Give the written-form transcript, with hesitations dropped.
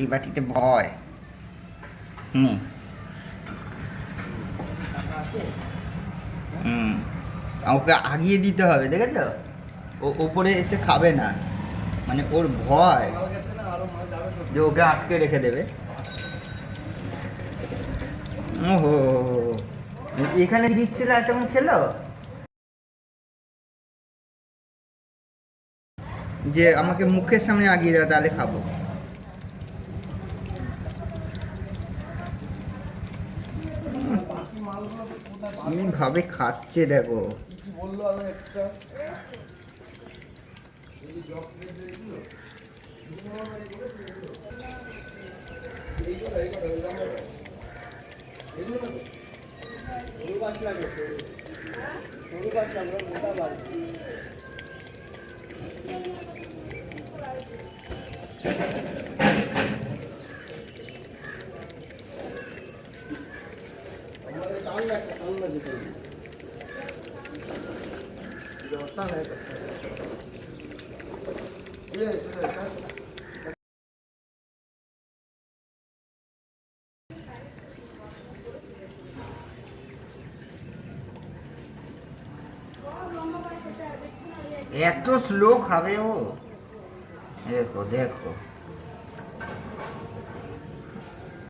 এই বাটিতে ভয়। হুম হুম ওকে আগিয়ে দিতে হবে, দেখেছো? ও ওপরে এসে খাবে না, মানে ওর ভয় যে ওকে আটকে রেখে দেবে। ওহো, এখানে দিচ্ছিল এতক্ষণ খেলো, যে আমাকে মুখের সামনে আগিয়ে দাও তাহলে খাবো। কিভাবে খাচ্ছে দেখো। এত স্লো খাবে ও, দেখো দেখো।